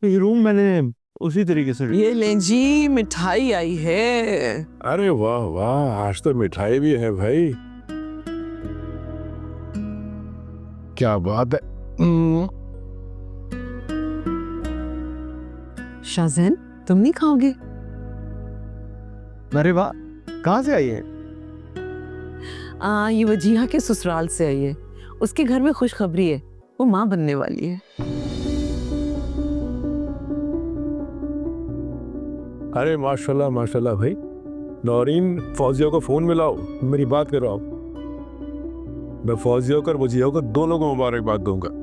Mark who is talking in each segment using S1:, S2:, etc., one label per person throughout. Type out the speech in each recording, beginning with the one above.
S1: ये रूम मैंने उसी तरीके से।
S2: ये लें जी, मिठाई आई है।
S3: अरे वाह वाह, आज तो मिठाई भी है भाई। क्या बात है।
S2: शाज़न, तुम नहीं खाओगे?
S1: अरे वाह, कहाँ से आई है?
S2: ये वजीहा के ससुराल से आई है। उसके घर में खुशखबरी है, वो माँ बनने वाली है।
S3: अरे माशाल्लाह माशाल्लाह भाई। नौरीन, फौजिया को फोन मिलाओ, मेरी बात करो आप। मैं फौजिया को और वजीहा को दोनों को मुबारकबाद दूंगा।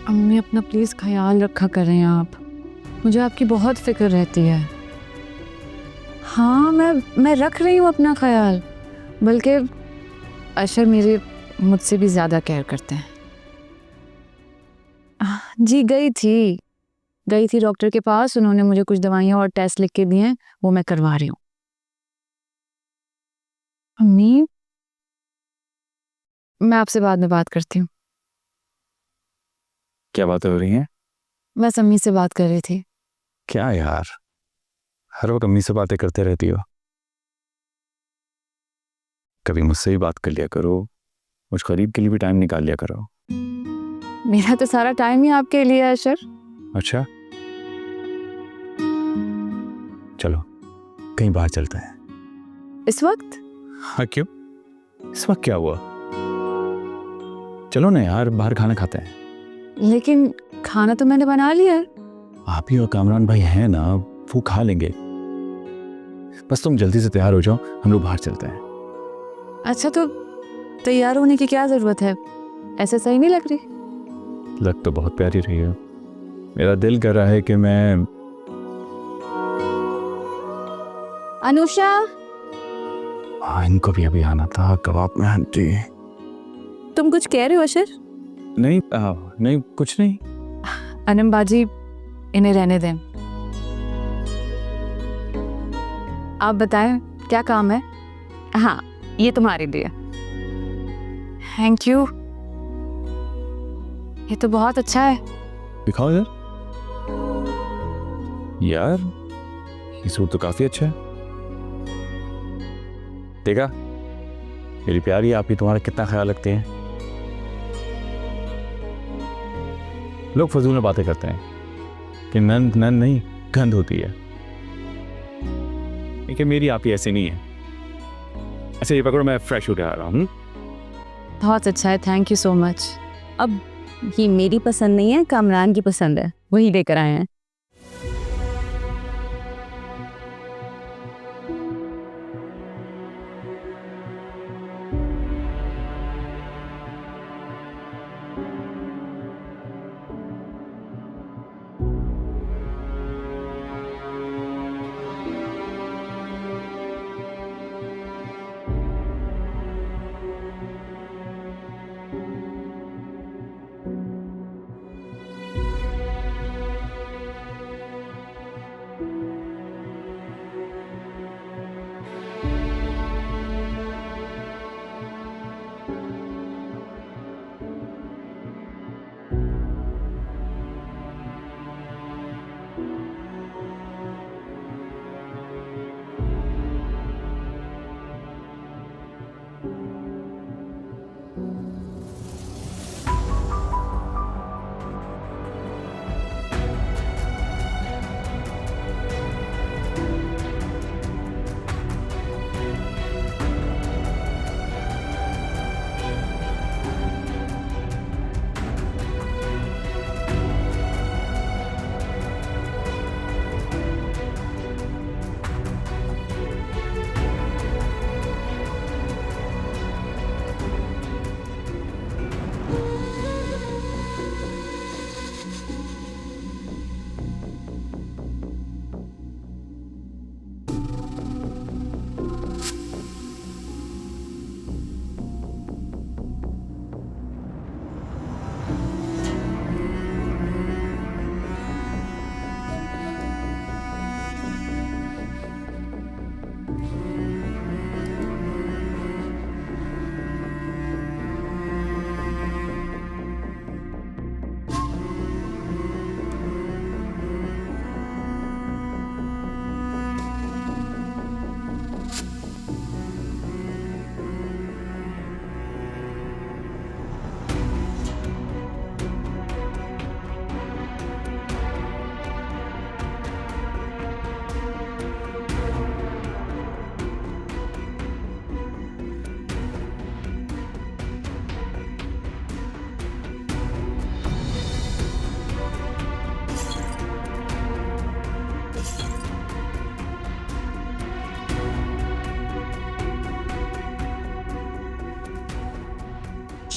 S4: अम्मी, अपना प्लीज़ ख्याल रखा करें आप। मुझे आपकी बहुत फिक्र रहती है। हाँ, मैं रख रही हूँ अपना ख्याल, बल्कि अशर मेरे मुझसे भी ज़्यादा केयर करते हैं। जी, गई थी डॉक्टर के पास। उन्होंने मुझे कुछ दवाइयाँ और टेस्ट लिख के दिए हैं, वो मैं करवा रही हूँ। अम्मी, मैं आपसे बाद में बात करती हूँ।
S5: क्या बातें हो रही हैं?
S4: बस अम्मी से बात कर रही थी।
S5: क्या यार, हर वक्त अम्मी से बातें करते रहती हो। कभी मुझसे ही बात कर लिया करो, मुझ करीब के लिए भी टाइम निकाल लिया करो।
S4: मेरा तो सारा टाइम ही आपके लिए है अशर।
S5: अच्छा, चलो कहीं बाहर चलते हैं।
S4: इस वक्त?
S5: हाँ, क्यों? इस वक्त क्या हुआ? चलो ना यार, बाहर खाना खाते हैं।
S4: लेकिन खाना तो मैंने बना लिया है।
S5: आप ही और कामरान भाई हैं ना, वो खा लेंगे। बस तुम जल्दी से तैयार हो जाओ, हम लोग बाहर चलते हैं।
S4: अच्छा, तो तैयार होने की क्या जरूरत है? ऐसे सही नहीं लग रही।
S5: लग तो बहुत प्यारी रही है। मेरा दिल कर रहा है कि मैं।
S4: अनुषा,
S5: हाँ, इनको भी अभी आना था। कबाब में आंटी।
S4: तुम कुछ कह रहे हो अशर?
S5: नहीं नहीं, कुछ नहीं।
S4: अनम बाजी, इन्हें रहने दें। आप बताएं, क्या काम है? हाँ, ये तुम्हारे लिए। Thank you. ये तो बहुत अच्छा है।
S5: दिखाओ यार। यार, ये सूट तो काफी अच्छा है। देखा, मेरी प्यारी, आप ही तुम्हारा कितना ख्याल रखते हैं। लोग फजूल में बातें करते हैं कि नंद नंद नहीं, गंद होती है। लेकिन मेरी आप ही ऐसी नहीं है। ऐसे ये पकड़ो, मैं फ्रेश होकर आ रहा हूँ।
S4: बहुत अच्छा है, थैंक यू सो मच।
S6: अब ये मेरी पसंद नहीं है, कामरान की पसंद है, वही लेकर आए हैं।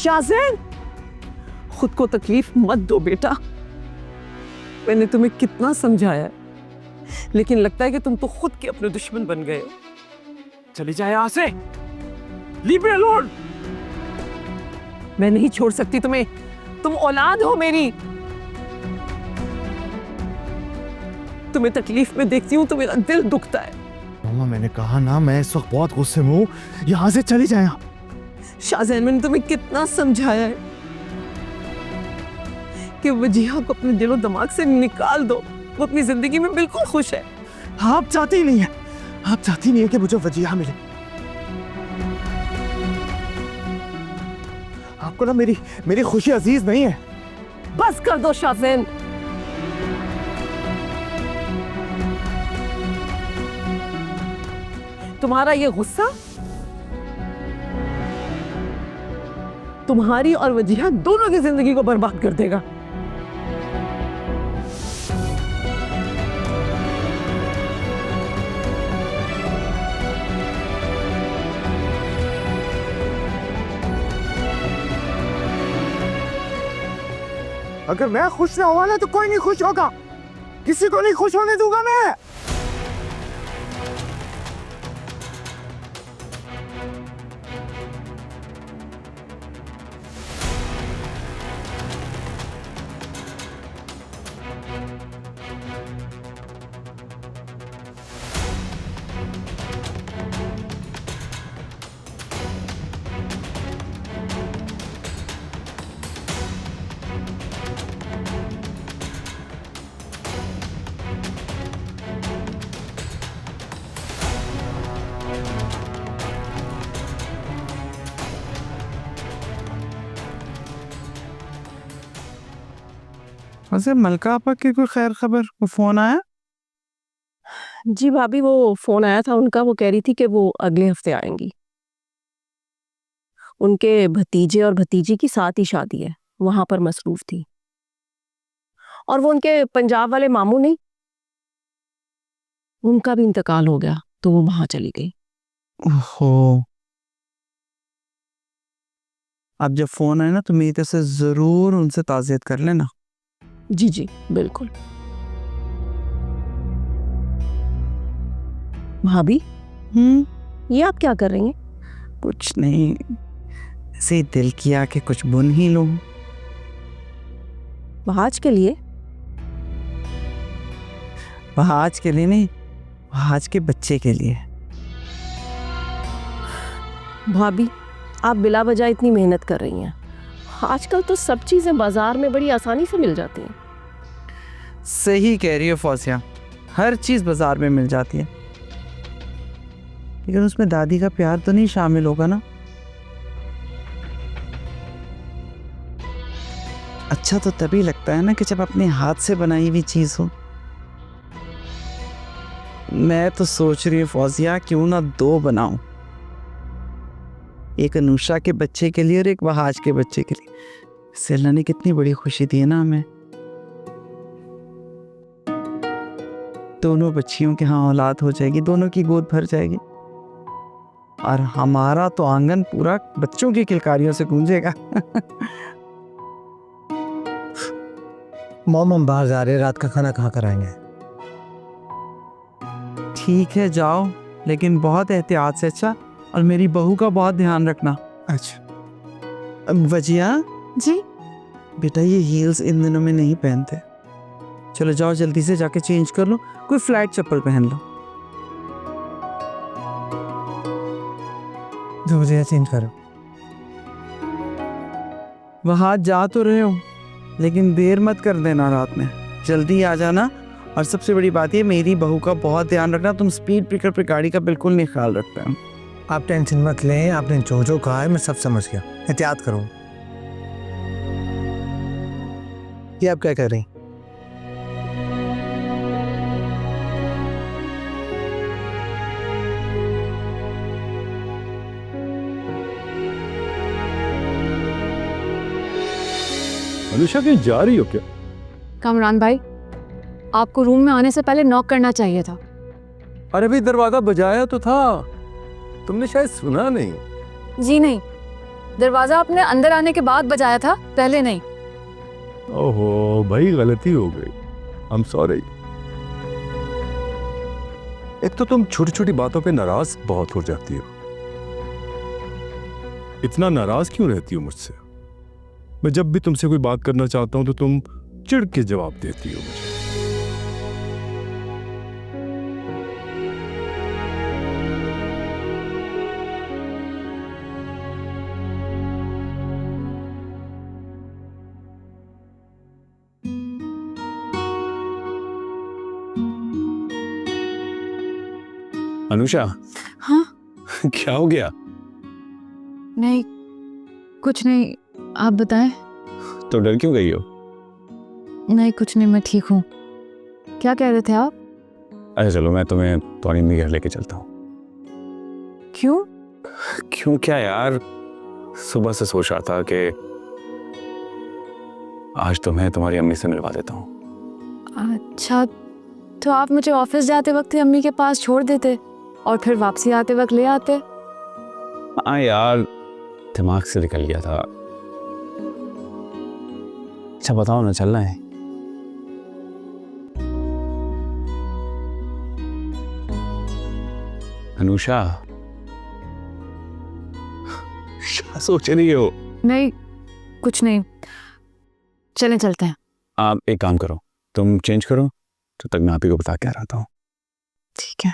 S2: शाज़ैन, खुद को तकलीफ मत दो बेटा। मैंने तुम्हें कितना समझाया है, लेकिन लगता है कि तुम तो खुद के अपने दुश्मन बन गए हो। चले जाए यहाँ से, लीव मी अलोन। मैं नहीं छोड़ सकती तुम्हें, तुम औलाद हो मेरी। तुम्हें तकलीफ में देखती हूँ तो मेरा दिल दुखता है।
S1: मामा मैंने कहा ना, मैं इस वक्त बहुत गुस्से में हूँ, यहाँ से चली जाए।
S2: शाज़ैन, मैंने तुम्हें कितना समझाया है कि वजीहा को अपने दिलो दिमाग से निकाल दो। वो अपनी जिंदगी में बिल्कुल खुश है।
S1: आप चाहती ही नहीं है, आप चाहती नहीं है कि मुझे वजीहा मिले। आपको ना मेरी खुशी अजीज नहीं है।
S2: बस कर दो शाज़ैन। तुम्हारा ये गुस्सा तुम्हारी और वजीहा दोनों की जिंदगी को बर्बाद कर देगा।
S1: अगर मैं खुश ना हुआ ना तो कोई नहीं खुश होगा, किसी को नहीं खुश होने दूंगा मैं।
S7: वैसे मलका आपा की कोई खैर खबर, वो फोन आया?
S2: जी भाभी, वो फोन आया था उनका। वो कह रही थी कि वो अगले हफ्ते आएंगी। उनके भतीजे और भतीजी की साथ ही शादी है, वहां पर मसरूफ थी। और वो उनके पंजाब वाले मामू नहीं, उनका भी इंतकाल हो गया तो वो वहां चली गई।
S7: ओहो, अब जब फोन आए ना तो मेरी तरफ से जरूर उनसे ताज़ियत कर लेना।
S2: जी जी बिल्कुल। भाभी, ये आप क्या कर रही हैं?
S7: कुछ नहीं, ऐसे ही दिल किया कि कुछ बुन ही लूं।
S2: बहाज के लिए?
S7: बहाज के लिए नहीं, बहाज के बच्चे के लिए।
S2: भाभी, आप बिला वजह इतनी मेहनत कर रही हैं। आजकल तो सब चीज़ें बाजार में बड़ी आसानी से मिल जाती हैं।
S7: सही कह रही हो फौजिया, हर चीज़ बाजार में मिल जाती है, लेकिन उसमें दादी का प्यार तो नहीं शामिल होगा ना। अच्छा तो तभी लगता है ना कि जब अपने हाथ से बनाई हुई चीज़ हो। मैं तो सोच रही हूँ फौजिया, क्यों ना 2 बनाऊं, एक अनुषा के बच्चे के लिए और एक बहाज के बच्चे के लिए। इससे अल्लाह ने कितनी बड़ी खुशी दी है ना हमें। दोनों बच्चियों के यहाँ औलाद हो जाएगी, दोनों की गोद भर जाएगी, और हमारा तो आंगन पूरा बच्चों की किलकारियों से गूंजेगा।
S1: मॉम हम बाहर जा रहे हैं, रात का खाना कहाँ कराएंगे?
S7: ठीक है जाओ, लेकिन बहुत एहतियात से, अच्छा? और मेरी बहू का बहुत ध्यान रखना।
S1: अच्छा।
S7: वजिया
S2: जी
S7: बेटा, ये हील्स इन दिनों में नहीं पहनते। चलो जाओ, जल्दी से जाके चेंज कर लो, कोई फ्लैट चप्पल पहन लो।
S1: जो मुझे चेंज करो।
S7: वहाँ जा तो रहे हो, लेकिन देर मत कर देना, रात में जल्दी आ जाना। और सबसे बड़ी बात ये, मेरी बहू का बहुत ध्यान रखना। तुम स्पीड ब्रेकर पे गाड़ी का बिल्कुल नहीं ख्याल रखते हो।
S1: आप टेंशन मत लें, आपने जो जो कहा है मैं सब समझ गया, एहतियात करो। ये आप क्या कर रही?
S3: अनुषा कहीं जा रही हो क्या?
S4: कामरान भाई, आपको रूम में आने से पहले नॉक करना चाहिए था।
S3: अरे भाई, दरवाजा बजाया तो था, तुमने शायद सुना नहीं।
S4: जी नहीं, दरवाजा आपने अंदर आने के बाद बजाया था, पहले नहीं।
S3: ओहो भाई, गलती हो गई। I am sorry. एक तो तुम छोटी छोटी बातों पे नाराज बहुत हो जाती हो। इतना नाराज क्यों रहती हो मुझसे? मैं जब भी तुमसे कोई बात करना चाहता हूं तो तुम चिढ़ के जवाब देती हो मुझे।
S5: अनुषा,
S4: हाँ
S5: क्या हो गया?
S4: नहीं, कुछ नहीं, आप बताएं।
S5: तो डर क्यों गई हो?
S4: नहीं कुछ नहीं, मैं ठीक हूँ। क्या कह रहे थे आप?
S5: अच्छा चलो, मैं तुम्हें तौरीन के घर लेके चलता हूँ।
S4: क्यों?
S5: क्यों क्या यार, सुबह से सोच रहा था कि आज तुम्हें तुम्हारी अम्मी से मिलवा देता हूँ।
S4: अच्छा, तो आप मुझे ऑफिस जाते वक्त ही अम्मी के पास छोड़ देते और फिर वापसी आते वक्त ले आते।
S5: हाँ यार, दिमाग से निकल गया था। अच्छा बताओ ना, चलना है? अनुषा, क्या सोच रही हो?
S4: नहीं कुछ नहीं, चलें चलते हैं।
S5: आप एक काम करो, तुम चेंज करो, तो तक मैं आप ही को बता के आ रहा हूँ।
S4: ठीक है।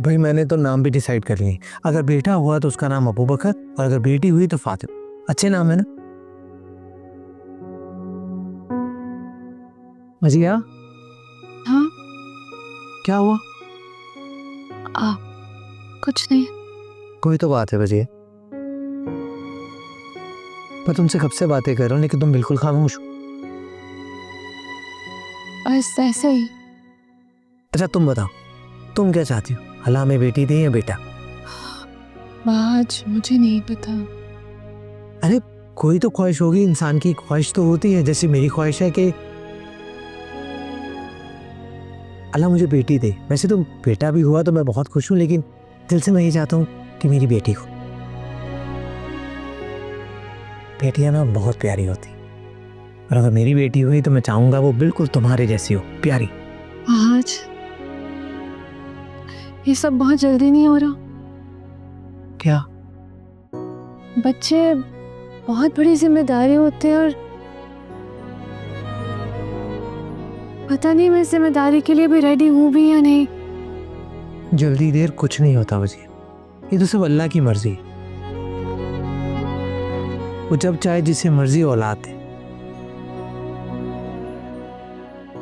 S1: भाई मैंने तो नाम भी डिसाइड कर लिए। अगर बेटा हुआ तो उसका नाम अबू बकर, और अगर बेटी हुई तो फातिमा। अच्छे नाम है ना? मजिया,
S4: हाँ
S1: क्या हुआ?
S4: कुछ नहीं।
S1: कोई तो बात है वजिया। मैं तुमसे कब से बातें कर रहा हूँ लेकिन तुम बिल्कुल खामोश हो।
S4: बस ऐसे ही।
S1: अच्छा तुम बताओ, तुम क्या चाहती हो? अल्लाह में बेटी दे या बेटा?
S4: आज मुझे नहीं पता।
S1: अरे कोई तो ख्वाहिश होगी, इंसान की ख्वाहिश तो होती है। जैसे मेरी ख्वाहिश है कि अल्लाह मुझे बेटी दे। वैसे तो बेटा भी हुआ तो मैं बहुत खुश हूँ, लेकिन दिल से मैं ये चाहता हूँ कि मेरी बेटी हो। बेटियां ना बहुत प्यारी होती, और अगर मेरी बेटी हुई तो मैं चाहूंगा वो बिल्कुल तुम्हारे जैसी हो, प्यारी।
S4: आज ये सब बहुत जल्दी नहीं हो रहा?
S1: क्या?
S4: बच्चे बहुत बड़ी जिम्मेदारी होते हैं, और पता नहीं मैं जिम्मेदारी के लिए भी रेडी हूं भी या नहीं।
S1: जल्दी देर कुछ नहीं होता वजी, ये तो सब अल्लाह की मर्जी है। वो जब चाहे जिसे मर्जी औलाद दे।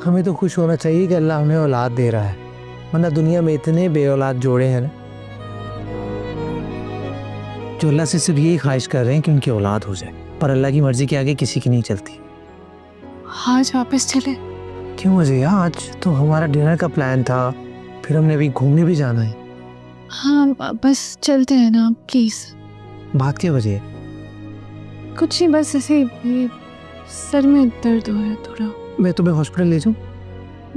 S1: हमें तो खुश होना चाहिए कि अल्लाह हमें औलाद दे रहा है, वरना दुनिया में इतने बे औलाद जोड़े हैं ना, जो अल्लाह से सिर्फ यही ख्वाहिश कर रहे हैं कि उनकी औलाद हो जाए, पर अल्लाह की मर्जी के आगे किसी की नहीं चलती।
S4: आज वापस चले?
S1: क्यों वजी? आज तो हमारा डिनर का प्लान था, फिर हमने अभी घूमने भी जाना है।
S4: हाँ बस चलते हैं ना प्लीज।
S1: बात क्या वजह है?
S4: कुछ नहीं, बस ऐसे ही सर में दर्द हो रहा है थोड़ा।
S1: मैं तुम्हें हॉस्पिटल ले जाऊं?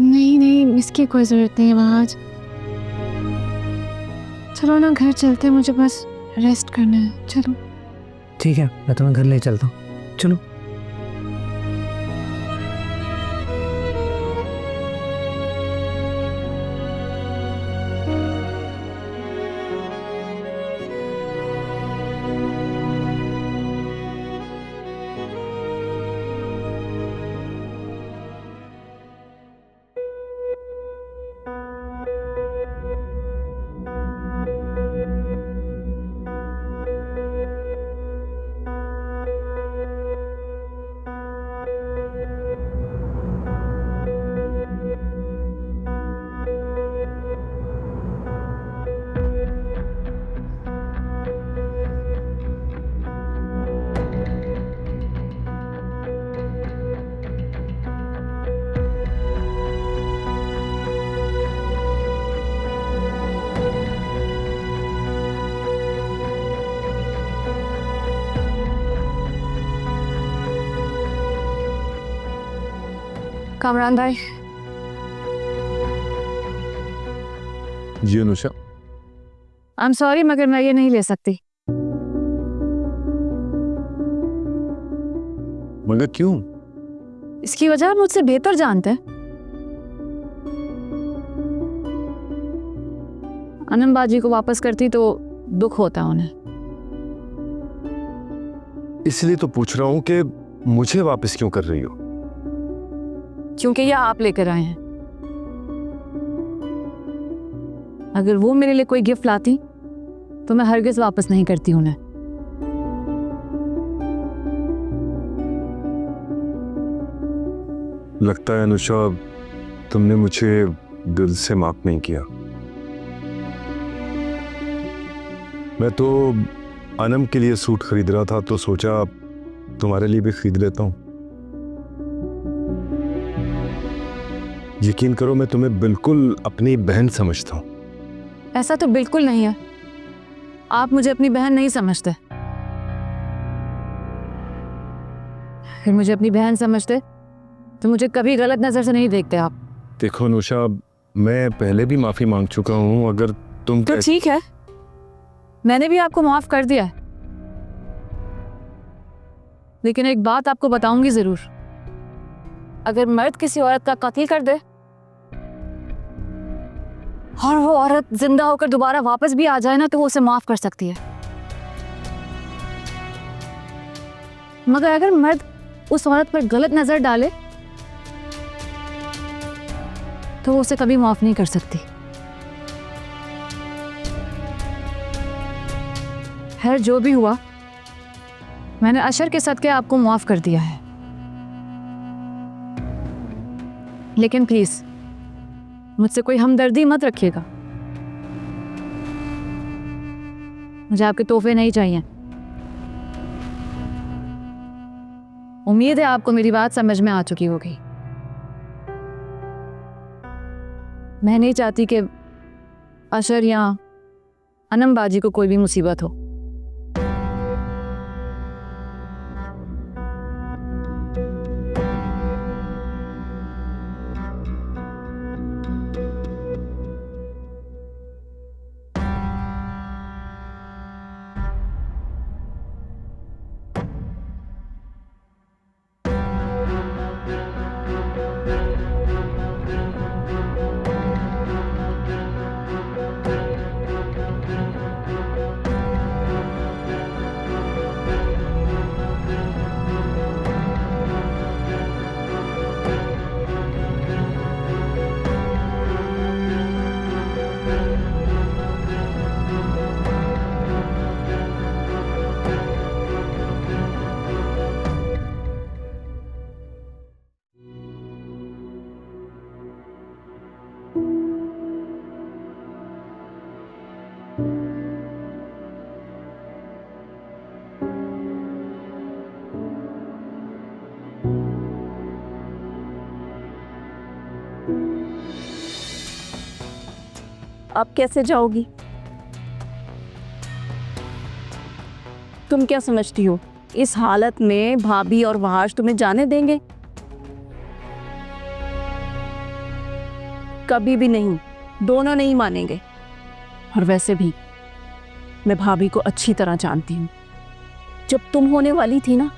S4: नहीं नहीं, इसकी कोई जरूरत नहीं है वहाँ आज। चलो ना घर चलते हैं, मुझे बस रेस्ट करना है। चलो।
S1: ठीक है, मैं तुम्हें घर ले चलता हूँ, चलो।
S4: कामरान भाई,
S3: जी अनुषा,
S4: आई एम सॉरी मगर मैं ये नहीं ले सकती।
S3: मगर क्यों?
S4: इसकी वजह आप मुझसे बेहतर जानते हैं। अनम बाजी को वापस करती तो दुख होता उन्हें।
S3: इसलिए तो पूछ रहा हूँ कि मुझे वापस क्यों कर रही हो?
S4: क्योंकि यह आप लेकर आए हैं। अगर वो मेरे लिए कोई गिफ्ट लाती तो मैं हरगिज वापस नहीं करती उन्हें।
S3: लगता है अनुषा तुमने मुझे दिल से माफ नहीं किया। मैं तो अनम के लिए सूट खरीद रहा था तो सोचा तुम्हारे लिए भी खरीद लेता हूँ। यकीन करो मैं तुम्हें बिल्कुल अपनी बहन समझता हूँ।
S4: ऐसा तो बिल्कुल नहीं है। आप मुझे अपनी बहन नहीं समझते। अगर मुझे अपनी बहन समझते तो मुझे कभी गलत नजर से नहीं देखते आप।
S3: देखो अनुषा, मैं पहले भी माफी मांग चुका हूँ। अगर तुम
S4: तो ठीक है, मैंने भी आपको माफ कर दिया है। लेकिन एक बात आपको बताऊंगी जरूर, अगर मर्द किसी औरत का कत्ल कर दे और वो औरत जिंदा होकर दोबारा वापस भी आ जाए ना तो वो उसे माफ कर सकती है। मगर अगर मर्द उस औरत पर गलत नजर डाले तो वो उसे कभी माफ नहीं कर सकती। खैर जो भी हुआ, मैंने अशर के सदके आपको माफ कर दिया है। लेकिन प्लीज मुझसे कोई हमदर्दी मत रखिएगा। मुझे आपके तोहफे नहीं चाहिए। उम्मीद है आपको मेरी बात समझ में आ चुकी होगी। मैं नहीं चाहती कि अशर या अनम बाजी को कोई भी मुसीबत हो।
S6: अब कैसे जाओगी? तुम क्या समझती हो इस हालत में भाभी और वहाज तुम्हें जाने देंगे? कभी भी नहीं, दोनों नहीं मानेंगे। और वैसे भी मैं भाभी को अच्छी तरह जानती हूँ। जब तुम होने वाली थी ना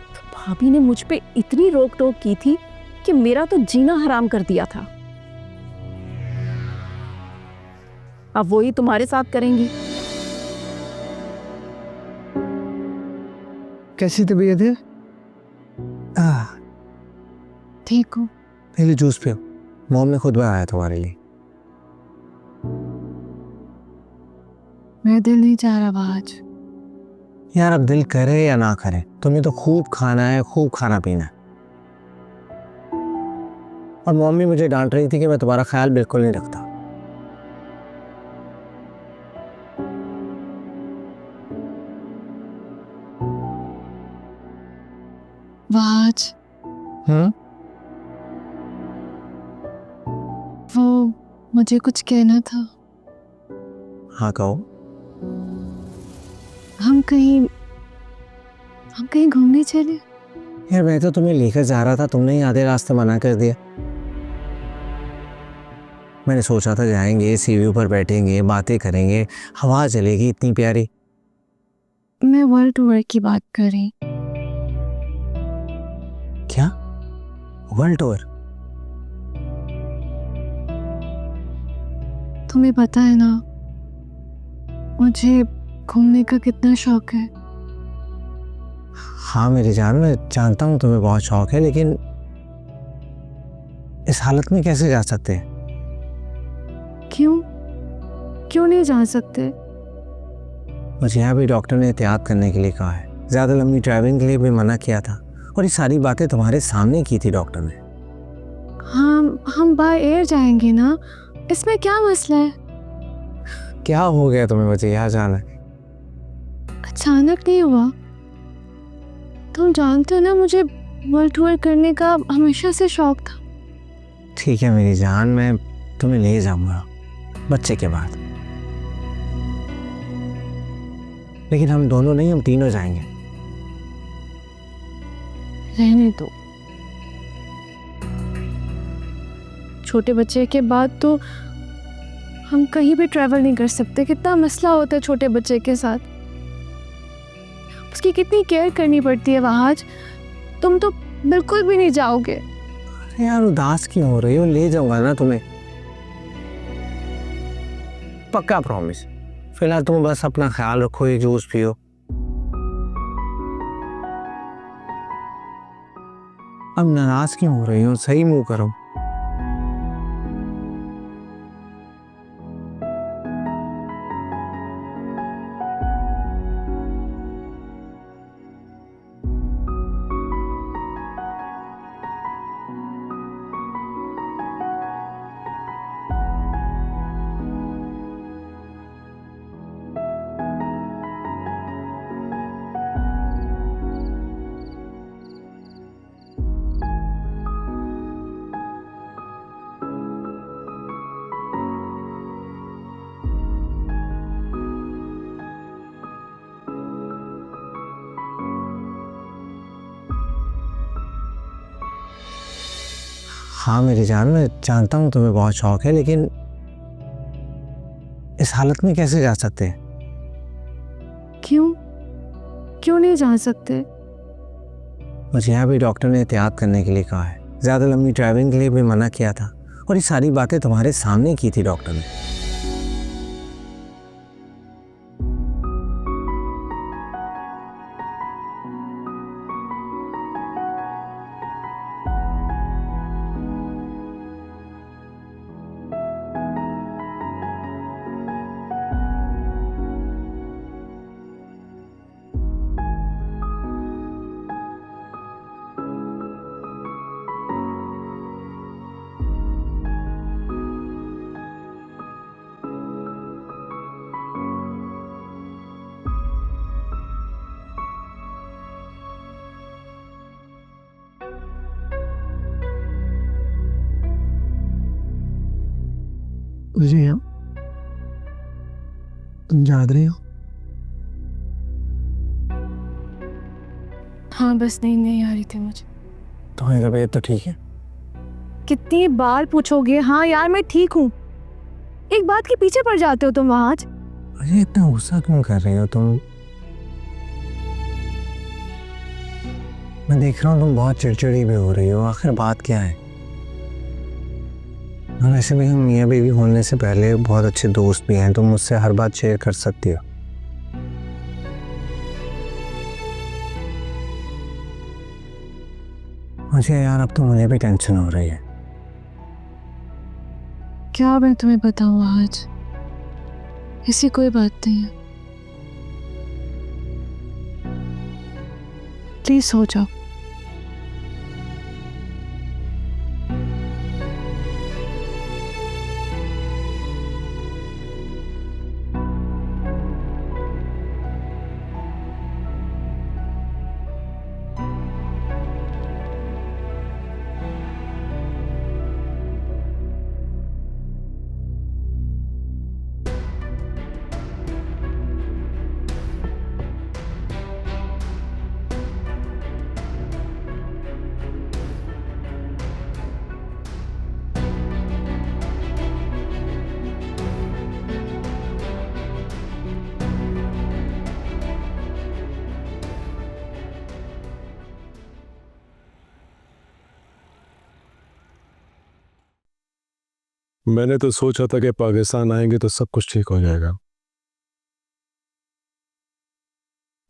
S6: तो भाभी ने मुझ पे इतनी रोक टोक की थी कि मेरा तो जीना हराम कर दिया था। अब वही तुम्हारे साथ करेंगी।
S1: कैसी तबीयत है?
S4: ठीक हो?
S1: पहले जूस पियो। मॉम ने खुद बनाया तुम्हारे लिए।
S4: मेरा दिल नहीं चाह रहा आज।
S1: यार अब दिल करे या ना करे, तुम्हें तो खूब खाना है, खूब खाना पीना है। और मॉम भी मुझे डांट रही थी कि मैं तुम्हारा ख्याल बिल्कुल नहीं रखता।
S4: वाज, वो मुझे कुछ कहना था।
S1: हाँ कहो।
S4: हम कहीं घूमने चले?
S1: यार मैं तो तुम्हें लेकर जा रहा था, तुमने ही आधे रास्ते मना कर दिया। मैंने सोचा था जाएंगे, सीढ़ी पर बैठेंगे, बातें करेंगे, हवा चलेगी इतनी प्यारी।
S4: मैं वर्ल्ड टूर की बात कर रही।
S1: क्या? World tour?
S4: तुम्हें पता है ना मुझे घूमने का कितना शौक है।
S1: हाँ मेरी जान, मैं जानता हूँ तुम्हें बहुत शौक है, लेकिन इस हालत में कैसे जा सकते हैं?
S4: क्यों क्यों नहीं जा सकते?
S1: मुझे यहाँ भी डॉक्टर ने एहतियात करने के लिए कहा है, ज़्यादा लंबी ड्राइविंग के लिए भी मना किया था, और ये सारी बातें तुम्हारे सामने की थी डॉक्टर ने।
S4: हम बाय एयर जाएंगे ना, इसमें क्या मसला है?
S1: क्या हो गया तुम्हें, मुझे यहाँ जाना है।
S4: अचानक नहीं हुआ। तुम जानते हो ना मुझे वर्ल्ड टूर करने का हमेशा से शौक था।
S1: ठीक है मेरी जान, मैं तुम्हें ले जाऊंगा बच्चे के बाद, लेकिन हम दोनों नहीं, हम तीनों जाएंगे।
S4: रहने दो, छोटे बच्चे के बाद तो हम कहीं भी ट्रैवल नहीं कर सकते। कितना मसला होता है छोटे बच्चे के साथ, उसकी कितनी केयर करनी पड़ती है वहाँ। आज तुम तो बिल्कुल भी नहीं जाओगे।
S1: अरे यार उदास क्यों हो रही हो, ले जाऊंगा ना तुम्हें, पक्का प्रॉमिस। फिलहाल तुम बस अपना ख्याल रखो, ये जूस पियो। अब नाराज क्यों हो रही हो, सही मुंह करो। हाँ मेरी जान, मैं जानता हूँ तुम्हें बहुत शौक है, लेकिन इस हालत में कैसे जा सकते हैं?
S4: क्यों नहीं जा सकते?
S1: मुझे यहाँ भी डॉक्टर ने एहतियात करने के लिए कहा है, ज़्यादा लंबी ड्राइविंग के लिए भी मना किया था, और ये सारी बातें तुम्हारे सामने की थी डॉक्टर ने। मुझे यहाँ तुम याद रही हो?
S4: हाँ बस नहीं आ रही थी मुझे।
S1: तुम्हारी तबीयत तो ठीक है?
S4: कितनी बार पूछोगे? हाँ यार मैं ठीक हूँ। एक बात के पीछे पड़ जाते हो तुम वहाँ आज।
S1: अरे इतना गुस्सा क्यों कर रही हो तुम? मैं देख रहा हूँ तुम बहुत चिड़चिड़ी भी हो रही हो, आखिर बात क्या है? और वैसे भी हम मियाँ बीवी होने से पहले बहुत अच्छे दोस्त भी हैं, तुम मुझसे हर बात शेयर कर सकती हो। मुझे यार अब तो मुझे भी टेंशन हो रही है।
S4: क्या मैं तुम्हें बताऊँ आज? ऐसी कोई बात नहीं है, प्लीज सो जाओ।
S3: मैंने तो सोचा था कि पाकिस्तान आएंगे तो सब कुछ ठीक हो जाएगा,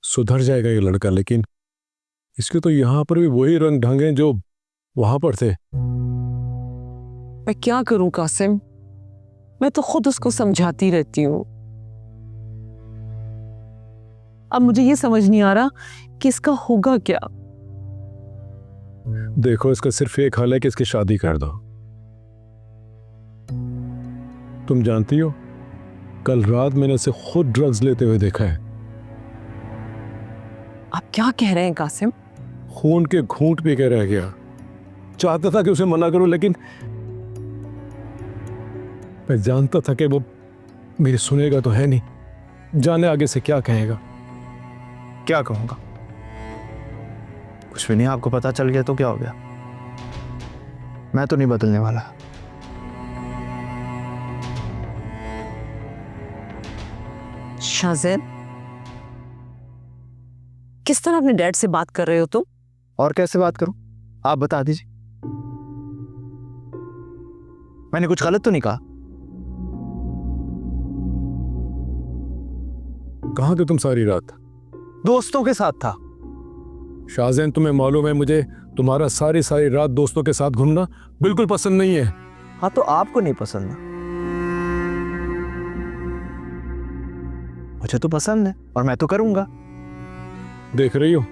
S3: सुधर जाएगा ये लड़का, लेकिन इसके तो यहाँ पर भी वही रंग ढंग हैं जो वहां पर थे।
S2: मैं क्या करूं कासिम, मैं तो खुद उसको समझाती रहती हूँ। अब मुझे ये समझ नहीं आ रहा कि इसका होगा क्या।
S3: देखो, इसका सिर्फ एक हाल है कि इसकी शादी कर दो। तुम जानती हो, कल रात मैंने इसे खुद ड्रग्स लेते हुए देखा है।
S2: आप क्या कह रहे हैं कासिम?
S3: खून के घूंट पी के रह गया। चाहता था कि उसे मना करूं, लेकिन मैं जानता था कि वो मेरी सुनेगा तो है नहीं। जाने आगे से क्या कहेगा।
S8: क्या कहूँगा? कुछ भी नहीं, आपको पता चल गया तो क्या हो गया? मैं तो नहीं बदलने वाला।
S2: शाज़ेन, किस तरह अपने डैड से बात कर रहे हो तुम?
S8: और कैसे बात करूं? आप बता दीजिए। मैंने कुछ गलत तो नहीं कहा?
S3: कहाँ थे तुम सारी रात?
S8: दोस्तों के साथ था।
S3: शाहजैन, तुम्हें मालूम है मुझे तुम्हारा सारी सारी रात दोस्तों के साथ घूमना बिल्कुल पसंद नहीं है।
S8: हाँ, तो आपको नहीं पसंद ना? मुझे तो पसंद है और मैं तो करूंगा।
S3: देख रही हो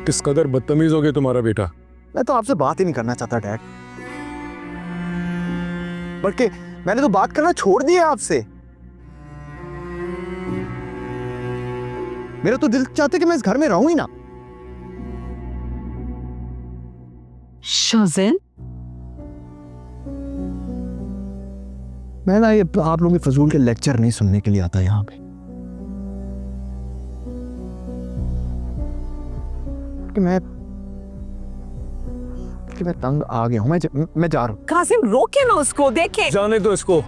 S3: किस कदर बदतमीज हो गया तुम्हारा बेटा।
S8: मैं तो आपसे बात ही नहीं करना चाहता डैड, बल्कि मैंने तो बात करना छोड़ दिया आपसे। मेरा तो दिल चाहता है कि मैं इस घर में रहूं ही ना।
S2: शाज़ेन,
S8: मैं ना ये आप लोगों के फजूल के लेक्चर नहीं सुनने के लिए आता यहाँ पे, कि मैं तंग आ गया हूं। मैं जा रहा हूं।
S2: कासिम रोके ना उसको, देखे।
S3: जाने दो इसको,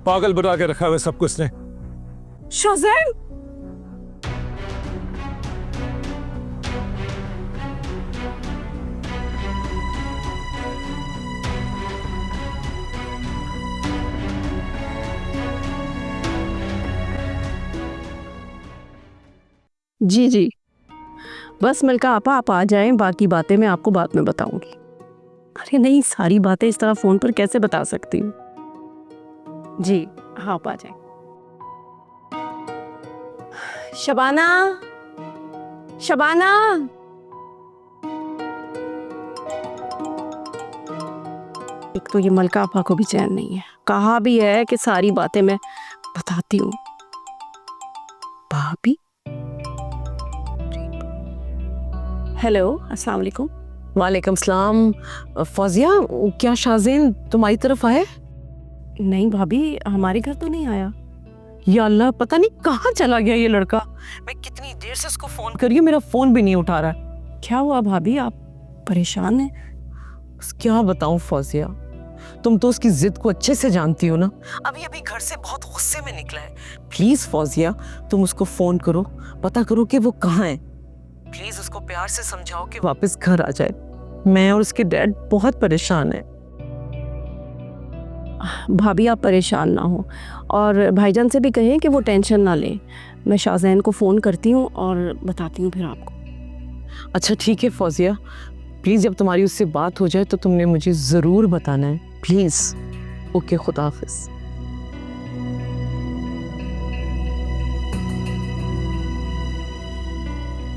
S3: पागल बना के रखा हुआ सब कुछ ने।
S2: शाज़ेन,
S6: जी जी, बस मिल्का आपा आप आ जाएं, बाकी बातें मैं आपको बाद में बताऊंगी। अरे नहीं, सारी बातें इस तरह फोन पर कैसे बता सकती हूँ। जी हाँ, आप आ जाएं। शबाना, शबाना, एक तो ये मलका आपा को भी चैन नहीं है। कहा भी है कि सारी बातें मैं बताती हूँ। भाभी, हेलो, अस्सलाम वालेकुम।
S2: वालेकुम सलाम। फौजिया, क्या शाज़ेन तुम्हारी तरफ आया?
S6: नहीं भाभी, हमारे घर तो नहीं आया।
S2: या अल्लाह, पता नहीं कहाँ चला गया ये लड़का। मैं कितनी देर से उसको फोन कर रही हूँ, मेरा फोन भी नहीं उठा रहा है।
S6: क्या हुआ भाभी, आप परेशान हैं?
S2: बस क्या बताऊं फौजिया, तुम तो उसकी जिद को अच्छे से जानती हो ना। अभी अभी घर से बहुत गुस्से में निकला है। प्लीज फौजिया, तुम उसको फोन करो, पता करो कि वो कहाँ है। प्लीज उसको प्यार से समझाओ कि वापस घर आ जाए। मैं और उसके डैड बहुत परेशान हैं।
S6: भाभी आप परेशान ना हो, और भाईजान से भी कहें कि वो टेंशन ना लें। मैं शाज़ैन को फ़ोन करती हूँ और बताती हूँ फिर आपको।
S2: अच्छा ठीक है फौजिया, प्लीज़ जब तुम्हारी उससे बात हो जाए तो तुमने मुझे ज़रूर बताना है, प्लीज़। ओके, खुदा हाफिज़।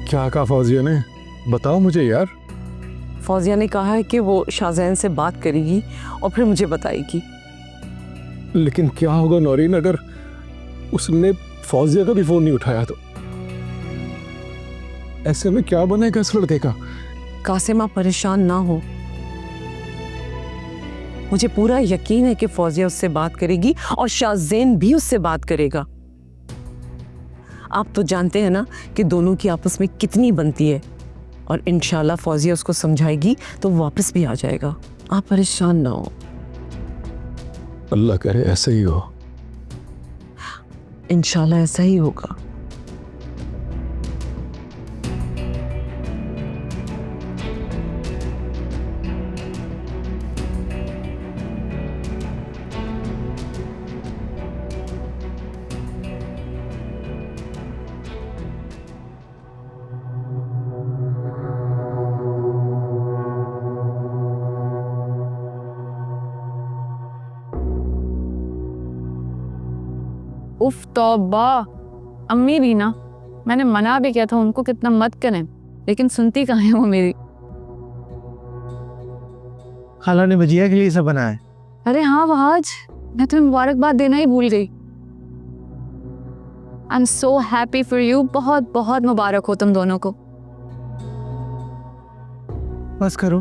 S3: क्या कहा फौजिया ने? बताओ मुझे यार।
S2: फौजिया ने कहा है कि वो शाज़ैन से बात करेगी और फिर मुझे बताएगी।
S3: लेकिन क्या होगा नौरीन, अगर उसने फौजिया का भी फोन नहीं उठाया तो? ऐसे में क्या बनेगा इस लड़के का?
S2: कासिम, आप परेशान ना हो, मुझे पूरा यकीन है कि फौजिया उससे बात करेगी और शाज़ेन भी उससे बात करेगा। आप तो जानते हैं ना कि दोनों की आपस में कितनी बनती है, और इंशाल्लाह फौजिया उसको समझाएगी तो वापस भी आ जाएगा। आप परेशान ना हो।
S3: अल्लाह करे ऐसे ही हो।
S2: इंशाल्लाह ऐसा ही होगा।
S4: उफ तौबा, अम्मी भी ना, मैंने मना भी किया था उनको कितना मत करें, लेकिन सुनती कहाँ है वो मेरी।
S1: खाला ने भजिया के लिए सब बनाया है।
S4: अरे हाँ वहाज, मैं तुम्हें मुबारकबाद देना ही भूल गई। I am so happy for you, बहुत बहुत मुबारक हो तुम दोनों को।
S1: बस करो,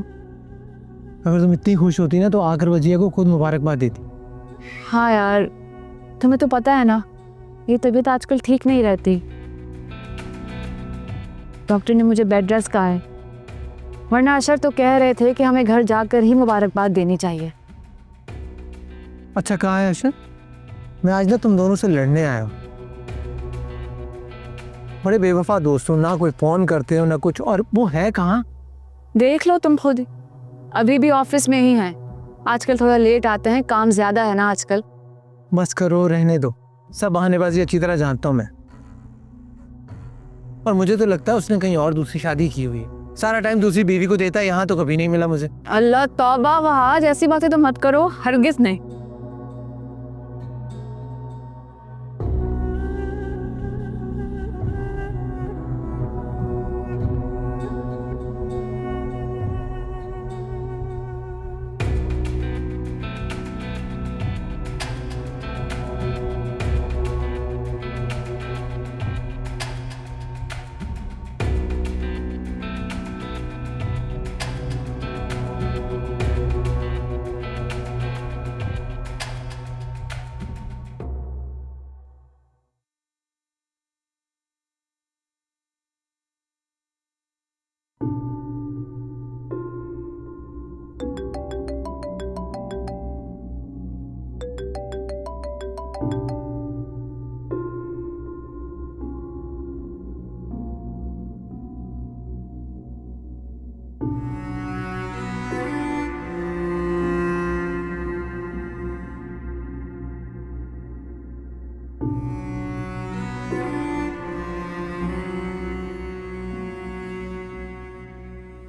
S1: अगर तुम इतनी खुश होती ना तो आकर भजिया को खुद मुबारकबाद देती।
S4: हाँ यार, तुम्हें तो पता है ना, ये तबीयत आजकल ठीक नहीं रहती। डॉक्टर ने मुझे बेड रेस्ट कहा है, वरना अशर तो कह रहे थे कि हमें घर जाकर ही मुबारकबाद देनी चाहिए।
S1: अच्छा कहाँ है अशर? मैं आज ना तुम दोनों से लड़ने आया हूँ। बड़े बेवफा दोस्त हो, ना कोई फ़ोन करते हो ना कुछ, और वो है कहाँ?
S4: देख लो तुम खुद, अभी भी ऑफिस में ही हैं। आजकल थोड़ा लेट आते हैं, काम ज़्यादा है ना आजकल।
S1: बस करो, रहने दो, सब बहानेबाजी अच्छी तरह जानता हूँ मैं। और मुझे तो लगता है उसने कहीं और दूसरी शादी की हुई है, सारा टाइम दूसरी बीवी को देता है, यहाँ तो कभी नहीं मिला मुझे।
S4: अल्लाह तौबा वहाज, ऐसी बातें तो मत करो, हरगिज़ नहीं।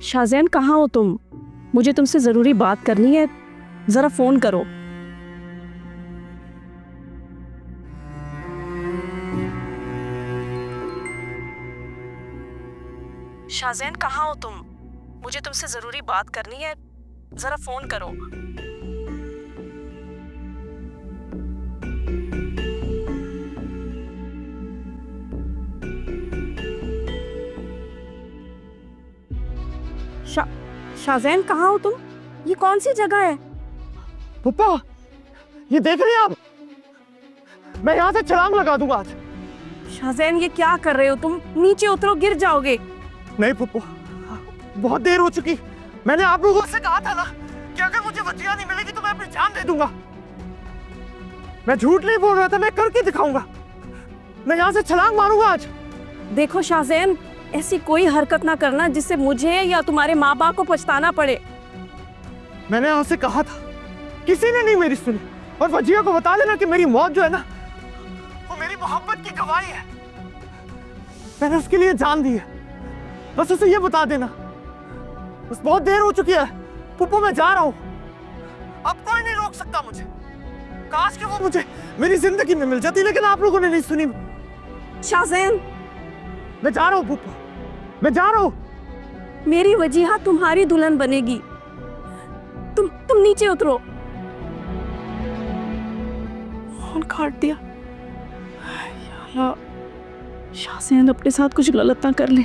S6: शाज़ैन कहाँ हो तुम? मुझे तुमसे ज़रूरी बात करनी है, ज़रा फ़ोन करो। शाज़ैन कहाँ हो तुम? मुझे तुमसे ज़रूरी बात करनी है, ज़रा फ़ोन करो। शाज़ैन कहाँ हो तुम? ये कौन सी जगह है?
S8: पप्पा, ये देख रहे हैं आप? मैं यहाँ से छलांग लगा दूंगा आज।
S6: शाज़ैन ये क्या कर रहे हो तुम? नीचे उतरो, गिर जाओगे।
S8: नहीं पप्पा, बहुत देर हो चुकी। मैंने आप लोगों से कहा था ना कि अगर मुझे वजिया नहीं मिलेगी तो मैं अपनी जान दे दूंगा। मैं झूठ नहीं बोल रहा था, मैं करके दिखाऊंगा। मैं यहाँ से छलांग मारूंगा आज।
S6: देखो शाज़ैन, ऐसी कोई हरकत ना करना जिससे मुझे या तुम्हारे माँ बाप को पछताना पड़े।
S8: मैंने आपसे कहा था, किसी ने नहीं मेरी सुनी। और वजिया को बता देना कि मेरी मौत जो है ना, वो मेरी मोहब्बत की गवाही है। मैंने उसके लिए जान दी है, बस उसे ये बता देना। बस बहुत देर हो चुकी है पुप्पो, मैं जा रहा हूँ। अब कोई नहीं रोक सकता मुझे। काश कि वो मुझे मेरी जिंदगी में मिल जाती, लेकिन आप लोगों ने नहीं सुनी।
S6: शाज़ैन,
S8: मैं जा रहा हूँ पुप्पो, मैं जा रहा हूँ।
S6: मेरी वजीहा तुम्हारी दुल्हन बनेगी। तुम नीचे उतरो। फोन काट दिया। शाज़ैन अपने साथ कुछ गलत ना कर ले।